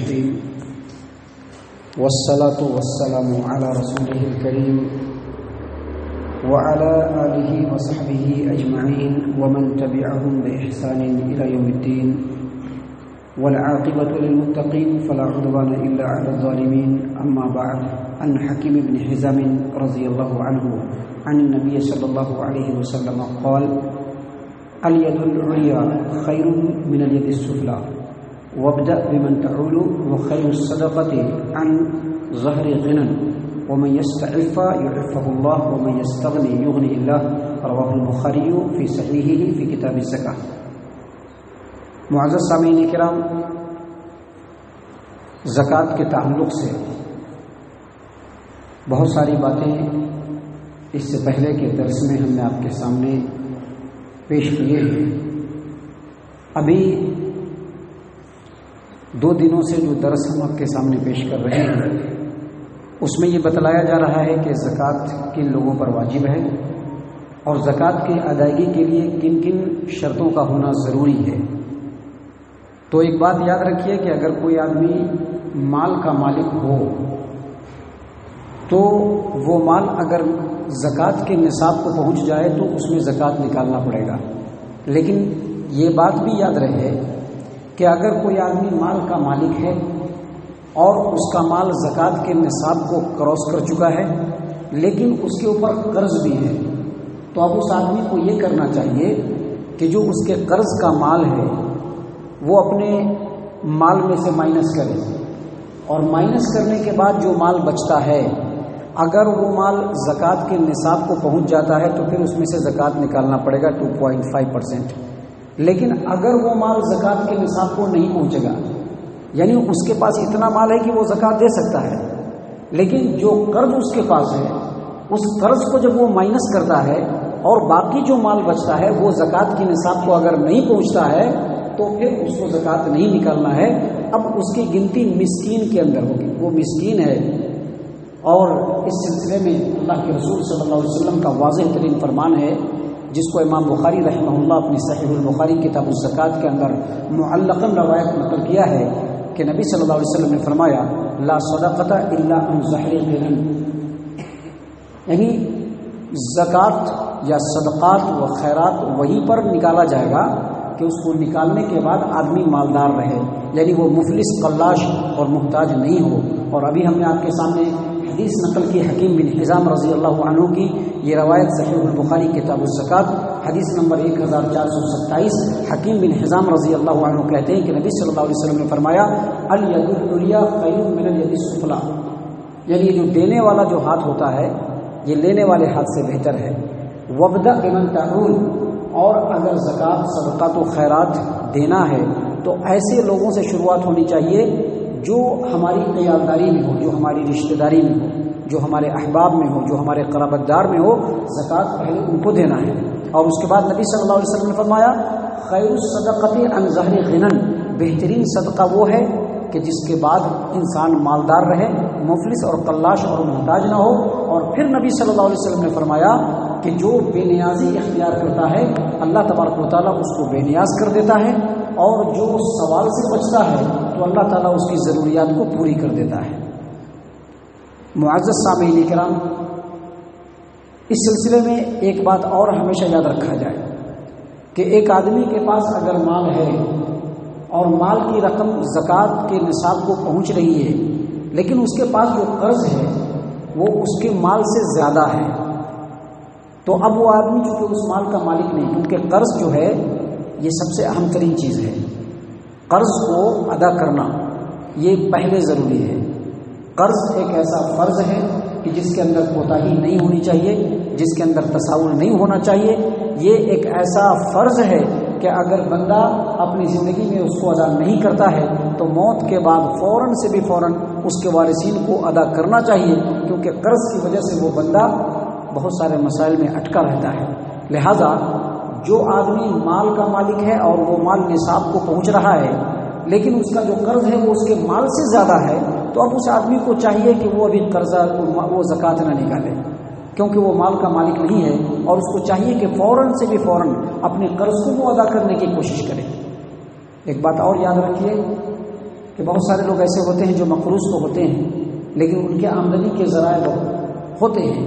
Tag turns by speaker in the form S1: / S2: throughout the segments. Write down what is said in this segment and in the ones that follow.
S1: الرحيم والصلاة والسلام على رسوله الكريم وعلى آله وصحبه أجمعين ومن تبعهم بإحسان إلى يوم الدين والعاقبة للمتقين فلا عدوان إلا على الظالمين. أما بعد، عن حكيم بن حزام رضي الله عنه عن النبي صلى الله عليه وسلم قال: اليد العليا خير من اليد السفلى وابدأ بمن تعول وخير الصدقة عن ظهر غنى ومن يستعف يعفه الله ومن يستغني يغني الله. رواه البخاري في صحيحه في كتاب الزکاة. معزز سامعین کرام، زکوٰۃ کے تعلق سے بہت ساری باتیں اس سے پہلے کے درس میں ہم نے آپ کے سامنے پیش کیے ہیں. ابھی 2 دنوں سے جو درس ہم آپ کے سامنے پیش کر رہے ہیں اس میں یہ بتلایا جا رہا ہے کہ زکوٰۃ کن لوگوں پر واجب ہے اور زکوٰۃ کی ادائیگی کے لیے کن کن شرطوں کا ہونا ضروری ہے. تو ایک بات یاد رکھیے کہ اگر کوئی آدمی مال کا مالک ہو تو وہ مال اگر زکوٰۃ کے نصاب کو پہنچ جائے تو اس میں زکوٰۃ نکالنا پڑے گا. لیکن یہ بات بھی یاد رہے کہ اگر کوئی آدمی مال کا مالک ہے اور اس کا مال زکوٰۃ کے نصاب کو کراس کر چکا ہے لیکن اس کے اوپر قرض بھی ہے، تو اب اس آدمی کو یہ کرنا چاہیے کہ جو اس کے قرض کا مال ہے وہ اپنے مال میں سے مائنس کرے، اور مائنس کرنے کے بعد جو مال بچتا ہے اگر وہ مال زکوٰۃ کے نصاب کو پہنچ جاتا ہے تو پھر اس میں سے زکوٰۃ نکالنا پڑے گا 2.5%. لیکن اگر وہ مال زکوٰۃ کے نصاب کو نہیں پہنچے گا، یعنی اس کے پاس اتنا مال ہے کہ وہ زکوٰۃ دے سکتا ہے لیکن جو قرض اس کے پاس ہے اس قرض کو جب وہ مائنس کرتا ہے اور باقی جو مال بچتا ہے وہ زکوٰۃ کے نصاب کو اگر نہیں پہنچتا ہے تو پھر اس کو زکوٰۃ نہیں نکالنا ہے. اب اس کی گنتی مسکین کے اندر ہوگی، وہ مسکین ہے. اور اس سلسلے میں اللہ کے رسول صلی اللہ علیہ وسلم کا واضح ترین فرمان ہے جس کو امام بخاری رحمہ اللہ اپنی صحیح البخاری کتاب الزکوٰۃ کے اندر معلقاً روایت نقل کیا ہے کہ نبی صلی اللہ علیہ وسلم نے فرمایا: لا صدقۃ الا عن ظہر غنى، یعنی زکوٰۃ یا صدقات و خیرات وہیں پر نکالا جائے گا کہ اس کو نکالنے کے بعد آدمی مالدار رہے، یعنی وہ مفلس قلاش اور محتاج نہیں ہو. اور ابھی ہم نے آپ کے سامنے حدیث نقل کی حکیم بن حزام رضی اللہ عنہ کی، یہ روایت صحیح البخاری کتاب الزکوٰۃ حدیث نمبر 1427. حکیم بن حزام رضی اللہ عنہ کہتے ہیں کہ نبی صلی اللہ علیہ وسلم نے فرمایا: الید العلیٰ خیر من الید السفلیٰ، یعنی جو دینے والا جو ہاتھ ہوتا ہے یہ لینے والے ہاتھ سے بہتر ہے. وابدأ بمن تعول، اور اگر زکوٰۃ صدقات و خیرات دینا ہے تو ایسے لوگوں سے شروعات ہونی چاہیے جو ہماری عیالداری میں ہو، جو ہماری رشتہ داری میں ہو، جو ہمارے احباب میں ہو، جو ہمارے قرابت دار میں ہو. زکوٰۃ پہلے ان کو دینا ہے. اور اس کے بعد نبی صلی اللہ علیہ وسلم نے فرمایا: خیر الصدقۃ عن ظہر غنى، بہترین صدقہ وہ ہے کہ جس کے بعد انسان مالدار رہے، مفلس اور قلاش اور محتاج نہ ہو. اور پھر نبی صلی اللہ علیہ وسلم نے فرمایا کہ جو بے نیازی اختیار کرتا ہے اللہ تبارک و تعالیٰ اس کو بے نیاز کر دیتا ہے، اور جو سوال سے بچتا ہے تو اللہ تعالیٰ اس کی ضروریات کو پوری کر دیتا ہے. معزز سامعین کرام، اس سلسلے میں ایک بات اور ہمیشہ یاد رکھا جائے کہ ایک آدمی کے پاس اگر مال ہے اور مال کی رقم زکوٰۃ کے نصاب کو پہنچ رہی ہے لیکن اس کے پاس جو قرض ہے وہ اس کے مال سے زیادہ ہے، تو اب وہ آدمی چونکہ اس مال کا مالک نہیں، کیونکہ قرض جو ہے یہ سب سے اہم ترین چیز ہے. قرض کو ادا کرنا یہ پہلے ضروری ہے. قرض ایک ایسا فرض ہے کہ جس کے اندر کوتاہی نہیں ہونی چاہیے، جس کے اندر تساہل نہیں ہونا چاہیے. یہ ایک ایسا فرض ہے کہ اگر بندہ اپنی زندگی میں اس کو ادا نہیں کرتا ہے تو موت کے بعد فوراً سے بھی فوراً اس کے وارثین کو ادا کرنا چاہیے، کیونکہ قرض کی وجہ سے وہ بندہ بہت سارے مسائل میں اٹکا رہتا ہے. لہٰذا جو آدمی مال کا مالک ہے اور وہ مال نصاب کو پہنچ رہا ہے لیکن اس کا جو قرض ہے وہ اس کے مال سے زیادہ ہے، تو اب اس آدمی کو چاہیے کہ وہ ابھی قرضہ وہ زکوٰۃ نہ نکالے، کیونکہ وہ مال کا مالک نہیں ہے، اور اس کو چاہیے کہ فوراً سے بھی فوراً اپنے قرض کو وہ ادا کرنے کی کوشش کرے. ایک بات اور یاد رکھیے کہ بہت سارے لوگ ایسے ہوتے ہیں جو مقروض تو ہوتے ہیں لیکن ان کے آمدنی کے ذرائع ہوتے ہیں،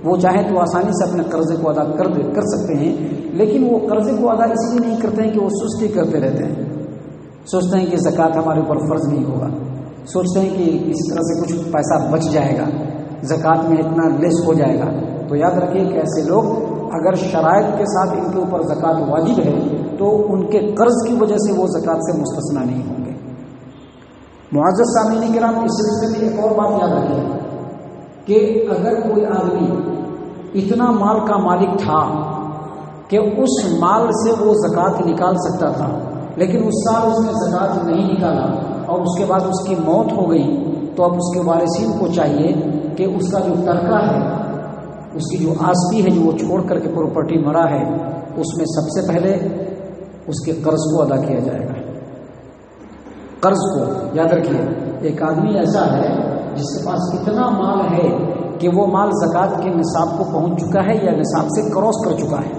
S1: وہ چاہیں تو آسانی سے اپنے قرضے کو ادا کر سکتے ہیں، لیکن وہ قرضے کو ادا اس لیے نہیں کرتے ہیں کہ وہ سستی کرتے رہتے ہیں، سوچتے ہیں کہ زکوٰۃ ہمارے اوپر فرض نہیں ہوگا، سوچتے ہیں کہ اس طرح سے کچھ پیسہ بچ جائے گا، زکوٰۃ میں اتنا لیس ہو جائے گا۔ تو یاد رکھیے کہ ایسے لوگ اگر شرائط کے ساتھ ان کے اوپر زکوٰۃ واجب ہے تو ان کے قرض کی وجہ سے وہ زکوٰۃ سے مستثنیٰ نہیں ہوں گے۔ معزز سامعین کرام، اس سلسلے میں ایک اور بات یاد رکھیے کہ اگر کوئی آدمی اتنا مال کا مالک تھا کہ اس مال سے وہ زکوٰۃ نکال سکتا تھا لیکن اس سال اس نے زکوٰۃ نہیں نکالا اور اس کے بعد اس کی موت ہو گئی، تو اب اس کے وارثین کو چاہیے کہ اس کا جو ترکہ ہے، اس کی جو آستی ہے جو وہ چھوڑ کر کے پراپرٹی مرا ہے، اس میں سب سے پہلے اس کے قرض کو ادا کیا جائے گا۔ قرض کو یاد رکھیے، ایک آدمی ایسا ہے جس کے پاس اتنا مال ہے کہ وہ مال زکوٰۃ کے نصاب کو پہنچ چکا ہے یا نصاب سے کراس کر چکا ہے،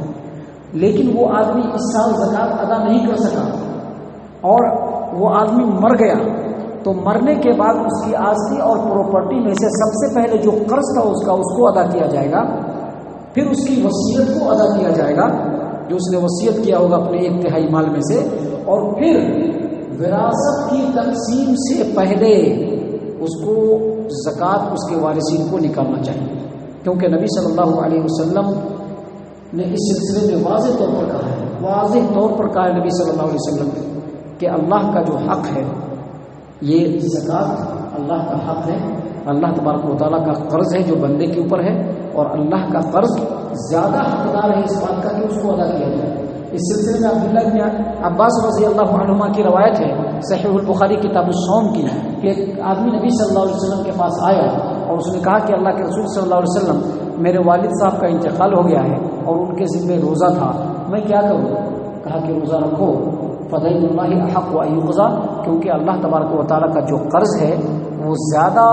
S1: لیکن وہ آدمی اس سال زکوٰۃ ادا نہیں کر سکا اور وہ آدمی مر گیا، تو مرنے کے بعد اس کی آستی اور پراپرٹی میں سے سب سے پہلے جو قرض تھا اس کو ادا کیا جائے گا، پھر اس کی وصیت کو ادا کیا جائے گا جو اس نے وصیت کیا ہوگا اپنے 1/3 مال میں سے، اور پھر وراثت کی تقسیم سے پہلے اس کو زکوٰۃ اس کے وارثین کو نکالنا چاہیے، کیونکہ نبی صلی اللہ علیہ وسلم نے اس سلسلے میں واضح طور پر کہا ہے، واضح طور پر کہا ہے نبی صلی اللہ علیہ وسلم کہ اللہ کا جو حق ہے یہ زکوٰۃ اللہ کا حق ہے، اللہ تبارک و تعالیٰ کا قرض ہے جو بندے کے اوپر ہے، اور اللہ کا قرض زیادہ حقدار ہے اس بات کا کہ اس کو ادا کیا جائے۔ اس سلسلے میں عبداللہ بن عباس رضی اللہ عنہما کی روایت ہے صحیح البخاری کتاب الصوم کی کہ ایک آدمی نبی صلی اللہ علیہ وسلم کے پاس آیا اور اس نے کہا کہ اللہ کے رسول صلی اللہ علیہ وسلم، میرے والد صاحب کا انتقال ہو گیا ہے اور ان کے ذمہ روزہ تھا، میں کیا کروں؟ کہا کہ روزہ رکھو، فدین اللہ احق و ایقضا، کیونکہ اللہ تبارک و تعالیٰ کا جو قرض ہے وہ زیادہ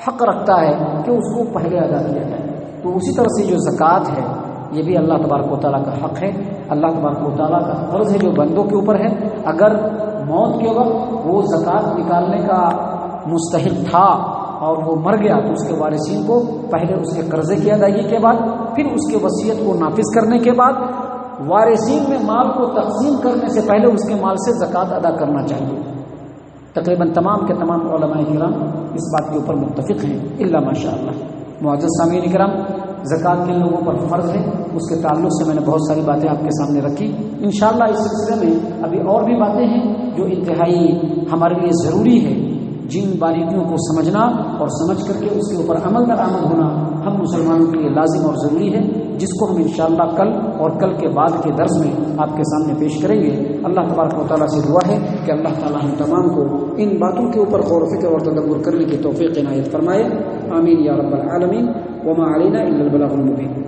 S1: حق رکھتا ہے کہ اس کو پہلے ادا کیا جائے۔ تو اسی طرح سے جو زکوٰۃ ہے یہ بھی اللہ تبارک و تعالیٰ کا حق ہے، اللہ تبارک و تعالیٰ کا قرض ہے جو بندوں کے اوپر ہے۔ اگر موت کے وقت وہ زکوٰۃ نکالنے کا مستحق تھا اور وہ مر گیا تو اس کے وارثین کو پہلے اس کے قرضے کی ادائیگی کے بعد، پھر اس کے وصیت کو نافذ کرنے کے بعد، وارثین میں مال کو تقسیم کرنے سے پہلے اس کے مال سے زکوٰۃ ادا کرنا چاہیے۔ تقریباً تمام کے تمام علماء کرام اس بات کے اوپر متفق ہیں الا ماشاء اللہ۔ معزز سامعین کرام، زکوٰۃ کن لوگوں پر فرض ہے اس کے تعلق سے میں نے بہت ساری باتیں آپ کے سامنے رکھی۔ انشاءاللہ اس سلسلے میں ابھی اور بھی باتیں ہیں جو انتہائی ہمارے لیے ضروری ہے، جن باریکیوں کو سمجھنا اور سمجھ کر کے اس کے اوپر عمل درآمد ہونا ہم مسلمانوں کے لیے لازم اور ضروری ہے، جس کو ہم انشاءاللہ کل اور کل کے بعد کے درس میں آپ کے سامنے پیش کریں گے۔ اللہ تبارک و تعالیٰ سے دعا ہے کہ اللہ تعالیٰ ہم تمام کو ان باتوں کے اوپر غور و فکر اور تدبر کرنے کی توفیق عنایت فرمائے، آمین یا رب العالمین۔ وما علینا الا البلاغ المبین۔